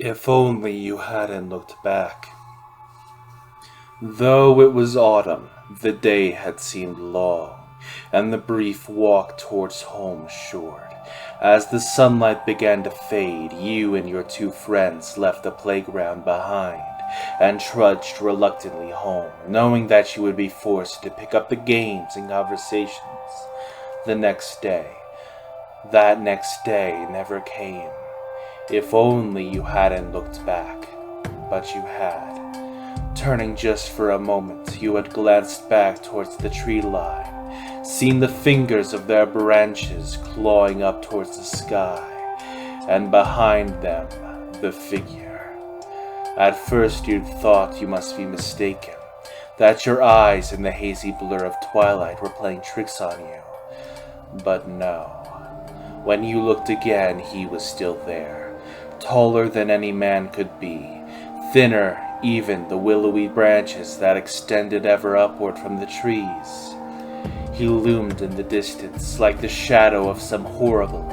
If only you hadn't looked back. Though it was autumn, the day had seemed long, and the brief walk towards home short. As the sunlight began to fade, you and your two friends left the playground behind and trudged reluctantly home, knowing that you would be forced to pick up the games and conversations the next day. That next day never came. If only you hadn't looked back, but you had. Turning just for a moment, you had glanced back towards the tree line, seen the fingers of their branches clawing up towards the sky, and behind them, the figure. At first you'd thought you must be mistaken, that your eyes in the hazy blur of twilight were playing tricks on you. But no. When you looked again, he was still there, taller than any man could be, thinner even the willowy branches that extended ever upward from the trees. He loomed in the distance like the shadow of some horrible,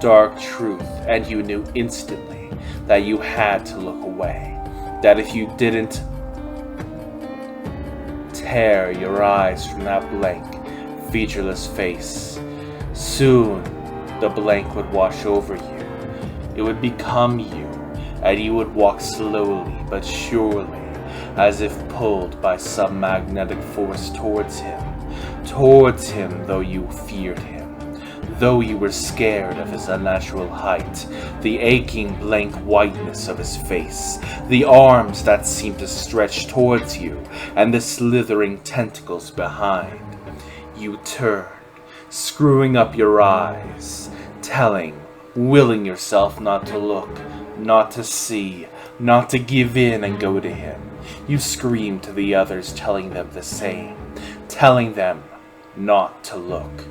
dark truth, and you knew instantly that you had to look away, that if you didn't tear your eyes from that blank, featureless face, soon the blank would wash over you. It would become you, and you would walk slowly but surely, as if pulled by some magnetic force towards him though you feared him, though you were scared of his unnatural height, the aching blank whiteness of his face, the arms that seemed to stretch towards you, and the slithering tentacles behind. You turned, screwing up your eyes, willing yourself not to look, not to see, not to give in and go to him. You screamed to the others, telling them the same, telling them not to look.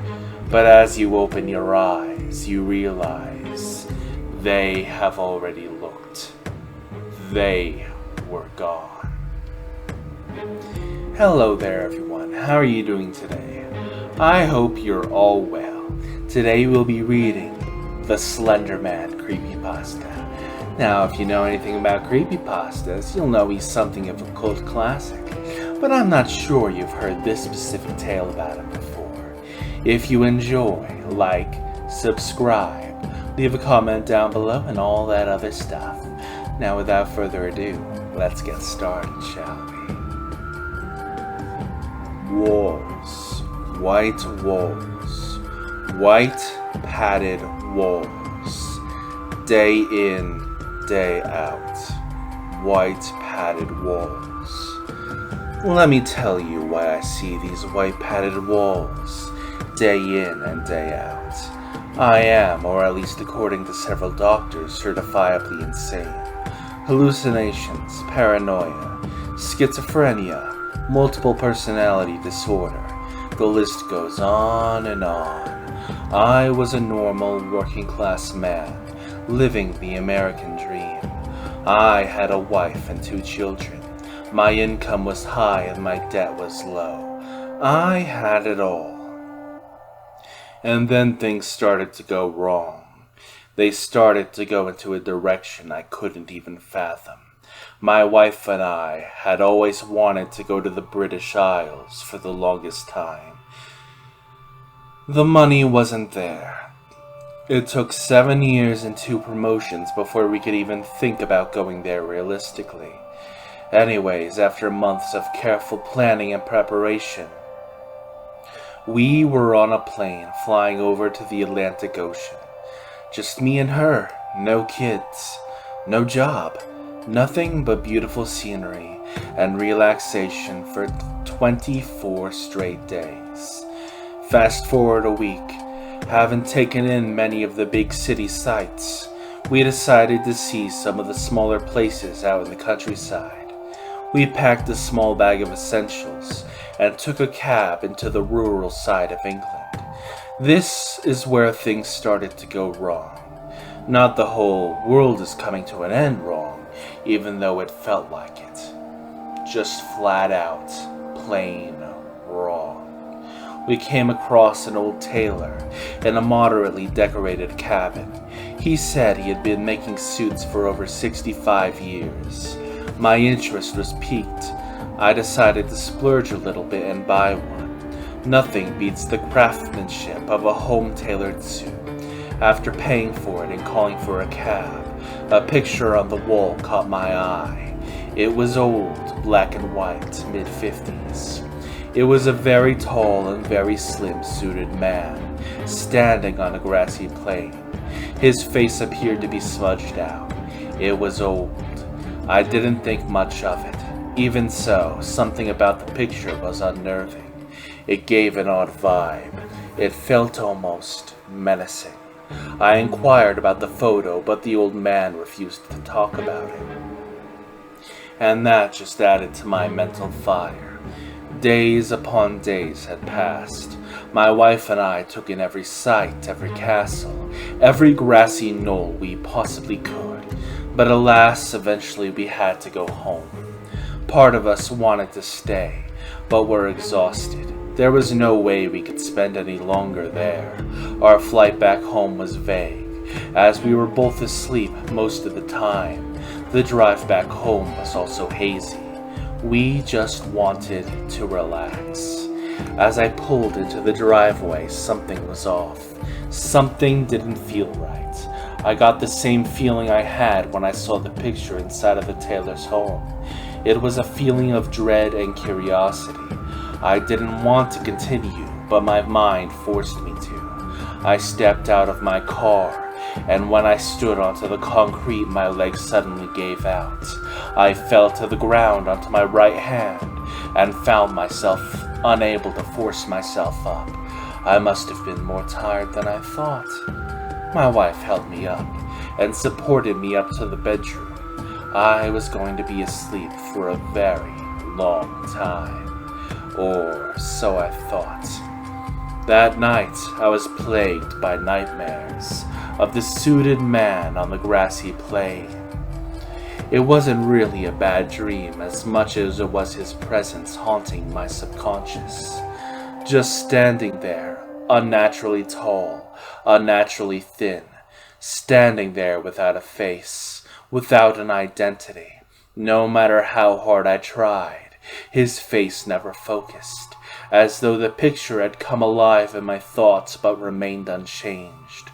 But as you open your eyes, you realize they have already looked. They were gone. Hello there, everyone. How are you doing today? I hope you're all well. Today we'll be reading the Slenderman creepypasta. Now, if you know anything about creepypastas, you'll know he's something of a cult classic, but I'm not sure you've heard this specific tale about him before. If you enjoy, like, subscribe, leave a comment down below, and all that other stuff. Now, without further ado, let's get started, shall we? Walls. White walls. White padded walls. Day in, day out. White padded walls. Let me tell you why I see these white padded walls day in and day out. I am, or at least according to several doctors, certifiably insane. Hallucinations, paranoia, schizophrenia, multiple personality disorder. The list goes on and on. I was a normal working class man, living the American dream. I had a wife and 2 children. My income was high and my debt was low. I had it all. And then things started to go wrong. They started to go into a direction I couldn't even fathom. My wife and I had always wanted to go to the British Isles for the longest time. The money wasn't there. It took 7 years and 2 promotions before we could even think about going there realistically. Anyways, after months of careful planning and preparation, we were on a plane flying over to the Atlantic Ocean. Just me and her, no kids, no job, nothing but beautiful scenery and relaxation for 24 straight days. Fast forward a week, having taken in many of the big city sights, we decided to see some of the smaller places out in the countryside. We packed a small bag of essentials and took a cab into the rural side of England. This is where things started to go wrong. Not the whole world is coming to an end wrong, even though it felt like it. Just flat out, plain wrong. We came across an old tailor in a moderately decorated cabin. He said he had been making suits for over 65 years. My interest was piqued. I decided to splurge a little bit and buy one. Nothing beats the craftsmanship of a home-tailored suit. After paying for it and calling for a cab, a picture on the wall caught my eye. It was old, black and white, mid-50s. It was a very tall and very slim-suited man, standing on a grassy plain. His face appeared to be smudged out. It was old. I didn't think much of it. Even so, something about the picture was unnerving. It gave an odd vibe. It felt almost menacing. I inquired about the photo, but the old man refused to talk about it. And that just added to my mental fire. Days upon days had passed. My wife and I took in every sight, every castle, every grassy knoll we possibly could. But alas, eventually we had to go home. Part of us wanted to stay, but were exhausted. There was no way we could spend any longer there. Our flight back home was vague, as we were both asleep most of the time. The drive back home was also hazy. We just wanted to relax. As I pulled into the driveway, something was off. Something didn't feel right. I got the same feeling I had when I saw the picture inside of the Taylor's home. It was a feeling of dread and curiosity. I didn't want to continue, but my mind forced me to. I stepped out of my car, and when I stood onto the concrete, my legs suddenly gave out. I fell to the ground onto my right hand, and found myself unable to force myself up. I must have been more tired than I thought. My wife held me up, and supported me up to the bedroom. I was going to be asleep for a very long time. Or so I thought. That night, I was plagued by nightmares of the suited man on the grassy plain. It wasn't really a bad dream as much as it was his presence haunting my subconscious. Just standing there, unnaturally tall, unnaturally thin, standing there without a face, without an identity. No matter how hard I tried, his face never focused, as though the picture had come alive in my thoughts but remained unchanged.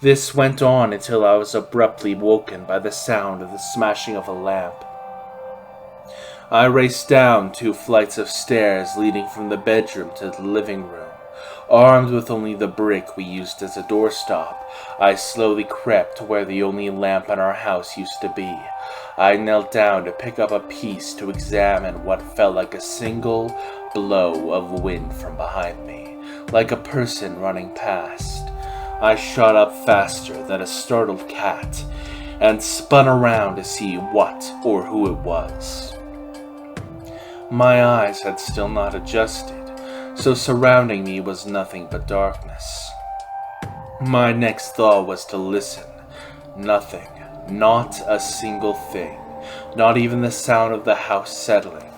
This went on until I was abruptly woken by the sound of the smashing of a lamp. I raced down 2 flights of stairs leading from the bedroom to the living room. Armed with only the brick we used as a doorstop, I slowly crept to where the only lamp in our house used to be. I knelt down to pick up a piece to examine what felt like a single blow of wind from behind me, like a person running past. I shot up faster than a startled cat, and spun around to see what or who it was. My eyes had still not adjusted, so surrounding me was nothing but darkness. My next thought was to listen. Nothing. Not a single thing. Not even the sound of the house settling.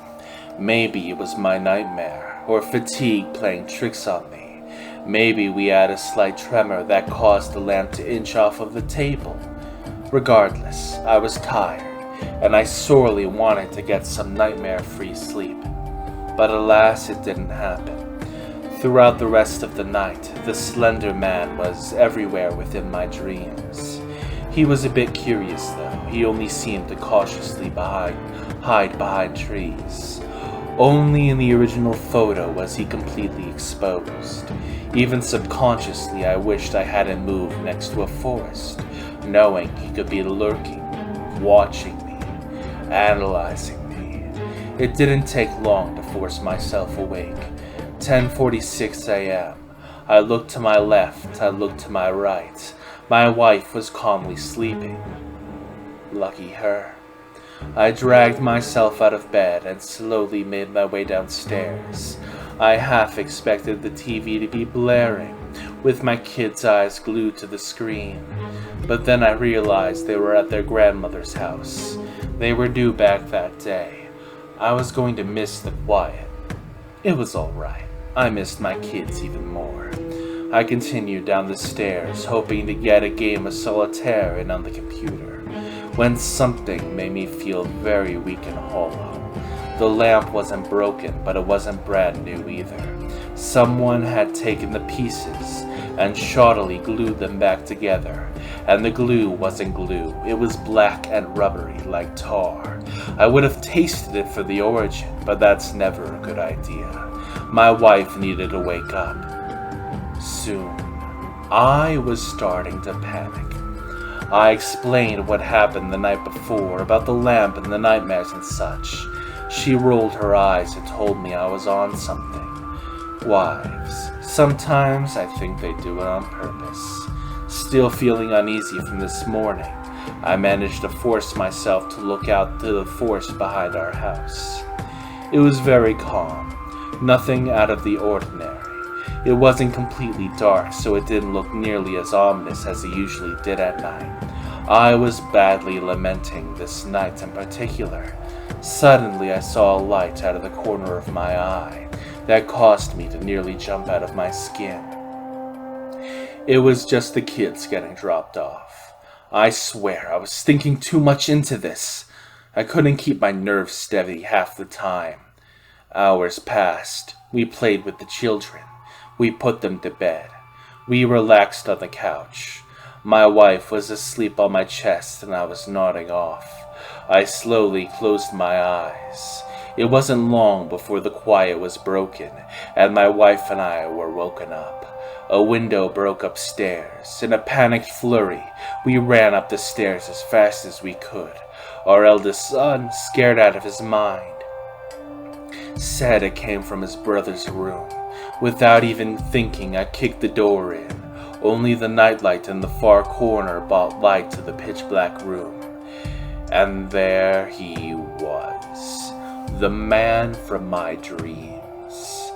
Maybe it was my nightmare, or fatigue playing tricks on me. Maybe we had a slight tremor that caused the lamp to inch off of the table. Regardless, I was tired, and I sorely wanted to get some nightmare-free sleep. But alas, it didn't happen. Throughout the rest of the night, the Slenderman was everywhere within my dreams. He was a bit curious, though. He only seemed to cautiously hide behind trees. Only in the original photo was he completely exposed. Even subconsciously, I wished I hadn't moved next to a forest, knowing he could be lurking, watching me, analyzing me. It didn't take long to force myself awake. 10:46 a.m. I looked to my left, I looked to my right. My wife was calmly sleeping. Lucky her. I dragged myself out of bed and slowly made my way downstairs. I half expected the TV to be blaring, with my kids' eyes glued to the screen. But then I realized they were at their grandmother's house. They were due back that day. I was going to miss the quiet. It was alright. I missed my kids even more. I continued down the stairs, hoping to get a game of solitaire in on the computer, when something made me feel very weak and hollow. The lamp wasn't broken, but it wasn't brand new either. Someone had taken the pieces and shoddily glued them back together, and the glue wasn't glue. It was black and rubbery like tar. I would have tasted it for the origin, but that's never a good idea. My wife needed to wake up soon. I was starting to panic. I explained what happened the night before about the lamp and the nightmares and such. She rolled her eyes and told me I was on something. Wives. Sometimes I think they do it on purpose. Still feeling uneasy from this morning, I managed to force myself to look out to the forest behind our house. It was very calm, nothing out of the ordinary. It wasn't completely dark, so it didn't look nearly as ominous as it usually did at night. I was badly lamenting this night in particular. Suddenly I saw a light out of the corner of my eye that caused me to nearly jump out of my skin. It was just the kids getting dropped off. I swear I was thinking too much into this. I couldn't keep my nerves steady half the time. Hours passed. We played with the children. We put them to bed. We relaxed on the couch. My wife was asleep on my chest and I was nodding off. I slowly closed my eyes. It wasn't long before the quiet was broken, and my wife and I were woken up. A window broke upstairs. In a panicked flurry, we ran up the stairs as fast as we could. Our eldest son, scared out of his mind, said it came from his brother's room. Without even thinking, I kicked the door in. Only the nightlight in the far corner brought light to the pitch-black room. And there he was, the man from my dreams,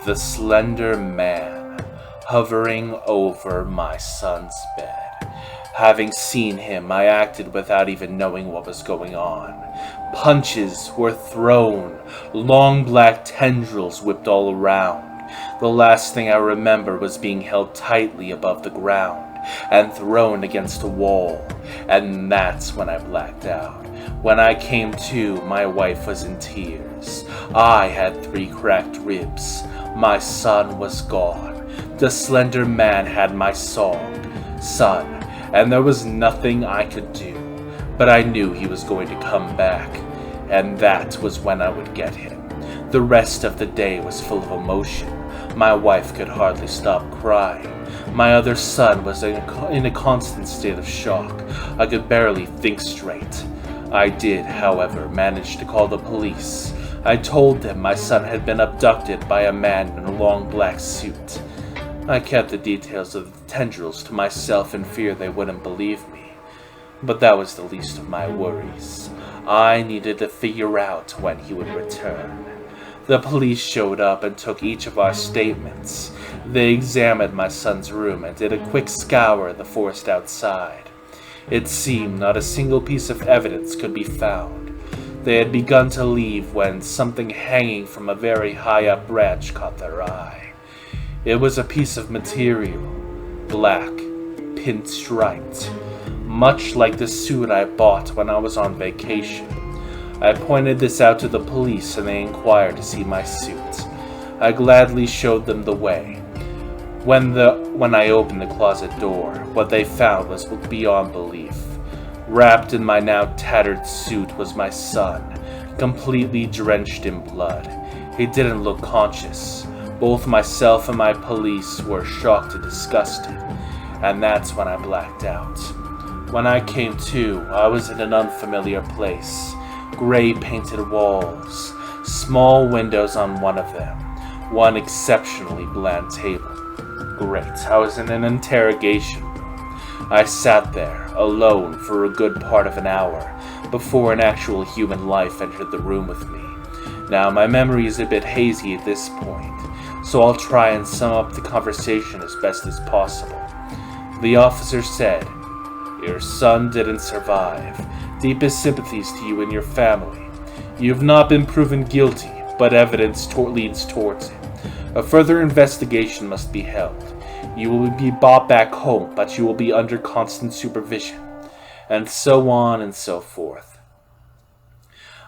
the slender man, hovering over my son's bed. Having seen him, I acted without even knowing what was going on. Punches were thrown, long black tendrils whipped all around. The last thing I remember was being held tightly above the ground and thrown against a wall, and that's when I blacked out. When I came to, my wife was in tears. I had 3 cracked ribs. My son was gone. The slender man had my son, and there was nothing I could do. But I knew he was going to come back, and that was when I would get him. The rest of the day was full of emotion. My wife could hardly stop crying. My other son was in a constant state of shock. I could barely think straight. I did, however, manage to call the police. I told them my son had been abducted by a man in a long black suit. I kept the details of the tendrils to myself in fear they wouldn't believe me. But that was the least of my worries. I needed to figure out when he would return. The police showed up and took each of our statements. They examined my son's room and did a quick scour of the forest outside. It seemed not a single piece of evidence could be found. They had begun to leave when something hanging from a very high-up branch caught their eye. It was a piece of material, black, pinstriped, much like the suit I bought when I was on vacation. I pointed this out to the police and they inquired to see my suit. I gladly showed them the way. When I opened the closet door, what they found was beyond belief. Wrapped in my now tattered suit was my son, completely drenched in blood. He didn't look conscious. Both myself and my police were shocked and disgusted, and that's when I blacked out. When I came to, I was in an unfamiliar place. Gray painted walls, small windows on one of them, one exceptionally bland table. Great, I was in an interrogation room. I sat there, alone, for a good part of an hour, before an actual human life entered the room with me. Now, my memory is a bit hazy at this point, so I'll try and sum up the conversation as best as possible. The officer said, "Your son didn't survive. Deepest sympathies to you and your family. You have not been proven guilty, but evidence leads towards it. A further investigation must be held. You will be brought back home, but you will be under constant supervision. And so on and so forth.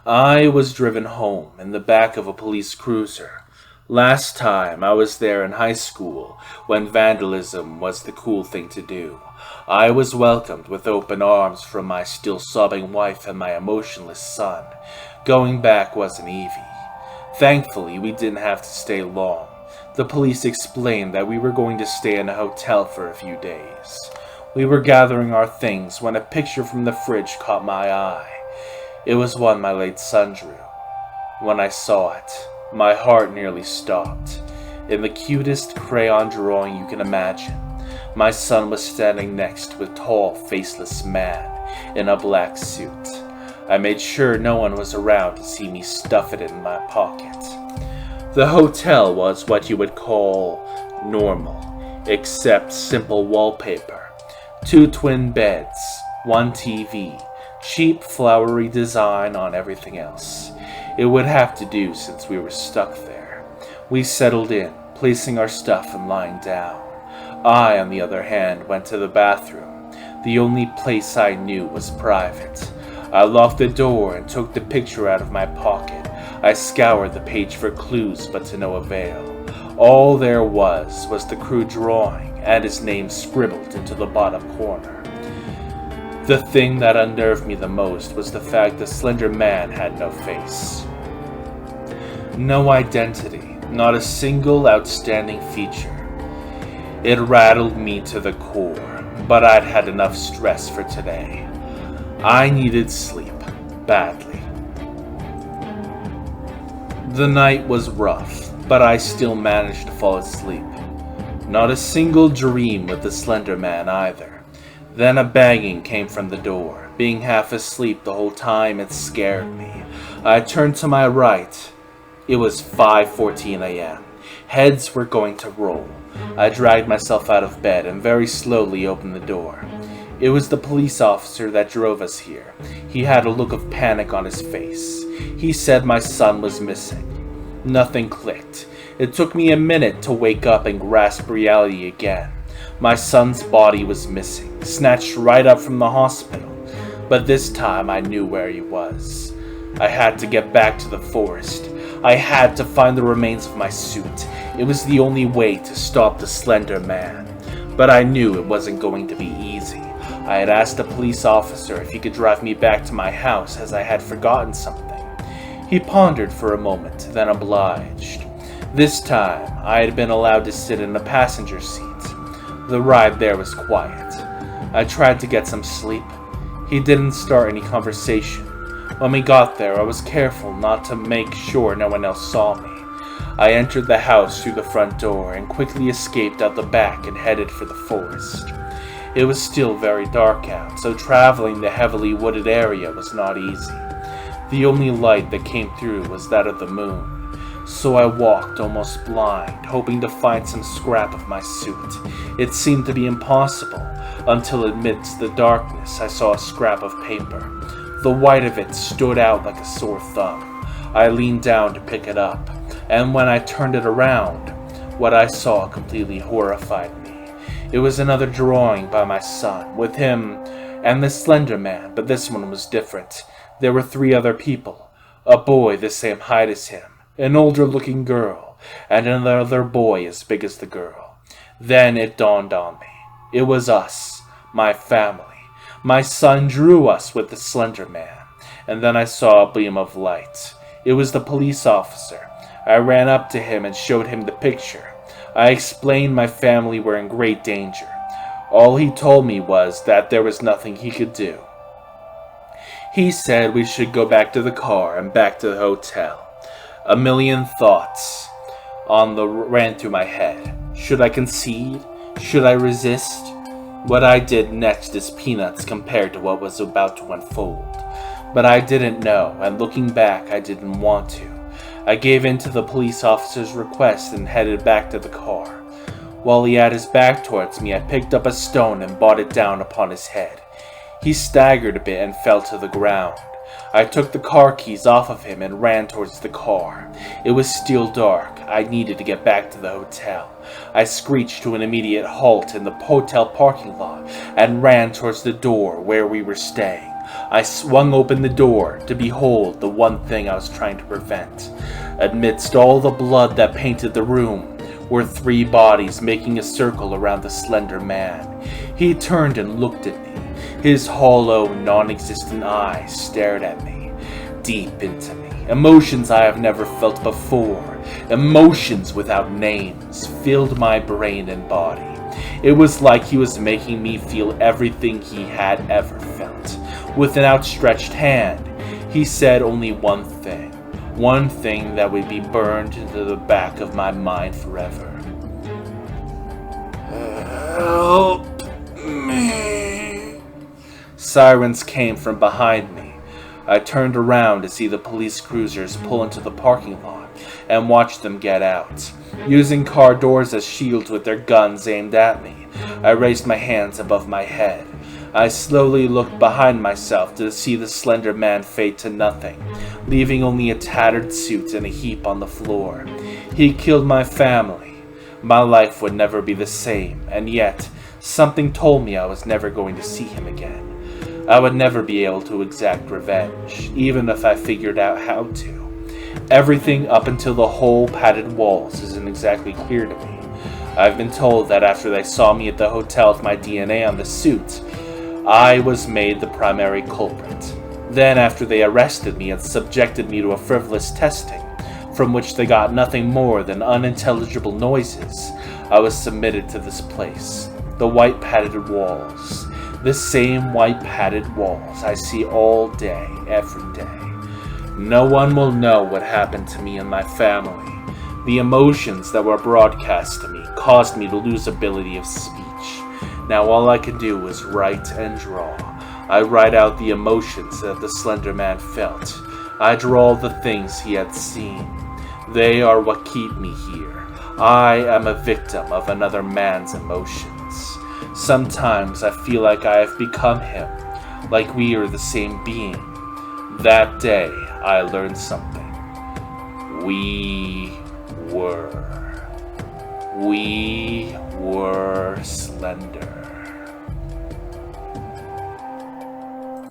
I was driven home in the back of a police cruiser. Last time I was there in high school, when vandalism was the cool thing to do. I was welcomed with open arms from my still sobbing wife and my emotionless son. Going back wasn't easy. Thankfully, we didn't have to stay long. The police explained that we were going to stay in a hotel for a few days. We were gathering our things when a picture from the fridge caught my eye. It was one my late son drew. When I saw it, my heart nearly stopped. In the cutest crayon drawing you can imagine, my son was standing next to a tall, faceless man in a black suit. I made sure no one was around to see me stuff it in my pocket. The hotel was what you would call normal, except simple wallpaper, 2 twin beds, 1 TV, cheap flowery design on everything else. It would have to do since we were stuck there. We settled in, placing our stuff and lying down. I, on the other hand, went to the bathroom. The only place I knew was private. I locked the door and took the picture out of my pocket. I scoured the page for clues, but to no avail. All there was the crude drawing and his name scribbled into the bottom corner. The thing that unnerved me the most was the fact the slender man had no face. No identity, not a single outstanding feature. It rattled me to the core, but I'd had enough stress for today. I needed sleep, badly. The night was rough, but I still managed to fall asleep. Not a single dream with the slender man either. Then a banging came from the door. Being half asleep the whole time, it scared me. I turned to my right. It was 5:14 a.m. Heads were going to roll. I dragged myself out of bed and very slowly opened the door. It was the police officer that drove us here. He had a look of panic on his face. He said my son was missing. Nothing clicked. It took me a minute to wake up and grasp reality again. My son's body was missing, snatched right up from the hospital. But this time I knew where he was. I had to get back to the forest. I had to find the remains of my suit. It was the only way to stop the slender man. But I knew it wasn't going to be easy. I had asked the police officer if he could drive me back to my house as I had forgotten something. He pondered for a moment, then obliged. This time, I had been allowed to sit in the passenger seat. The ride there was quiet. I tried to get some sleep. He didn't start any conversation. When we got there, I was careful not to make sure no one else saw me. I entered the house through the front door and quickly escaped out the back and headed for the forest. It was still very dark out, so traveling the heavily wooded area was not easy. The only light that came through was that of the moon. So I walked almost blind, hoping to find some scrap of my suit. It seemed to be impossible, until amidst the darkness I saw a scrap of paper. The white of it stood out like a sore thumb. I leaned down to pick it up, and when I turned it around, what I saw completely horrified me. It was another drawing by my son, with him and the slender man, but this one was different. There were 3 other people, a boy the same height as him, an older-looking girl, and another boy as big as the girl. Then it dawned on me. It was us, my family. My son drew us with the slender man, and then I saw a beam of light. It was the police officer. I ran up to him and showed him the picture. I explained my family were in great danger. All he told me was that there was nothing he could do. He said we should go back to the car and back to the hotel. A million thoughts ran through my head. Should I concede? Should I resist? What I did next is peanuts compared to what was about to unfold. But I didn't know, and looking back, I didn't want to. I gave in to the police officer's request and headed back to the car. While he had his back towards me, I picked up a stone and brought it down upon his head. He staggered a bit and fell to the ground. I took the car keys off of him and ran towards the car. It was still dark. I needed to get back to the hotel. I screeched to an immediate halt in the hotel parking lot and ran towards the door where we were staying. I swung open the door to behold the one thing I was trying to prevent. Amidst all the blood that painted the room were 3 bodies making a circle around the slender man. He turned and looked at me. His hollow, non-existent eyes stared at me, deep into me. Emotions I have never felt before, emotions without names, filled my brain and body. It was like he was making me feel everything he had ever felt. With an outstretched hand, he said only one thing that would be burned into the back of my mind forever. Help me. Sirens came from behind me. I turned around to see the police cruisers pull into the parking lot and watch them get out, using car doors as shields with their guns aimed at me. I raised my hands above my head. I slowly looked behind myself to see the slender man fade to nothing, leaving only a tattered suit in a heap on the floor. He killed my family. My life would never be the same, and yet something told me I was never going to see him again. I would never be able to exact revenge, even if I figured out how to. Everything up until the whole padded walls isn't exactly clear to me. I've been told that after they saw me at the hotel with my DNA on the suit, I was made the primary culprit. Then, after they arrested me and subjected me to a frivolous testing, from which they got nothing more than unintelligible noises, I was submitted to this place. The white padded walls. The same white padded walls I see all day, every day. No one will know what happened to me and my family. The emotions that were broadcast to me caused me to lose ability of speech. Now all I can do is write and draw. I write out the emotions that the slender man felt. I draw the things he had seen. They are what keep me here. I am a victim of another man's emotions. Sometimes I feel like I have become him, like we are the same being. That day, I learned something. We were Slender.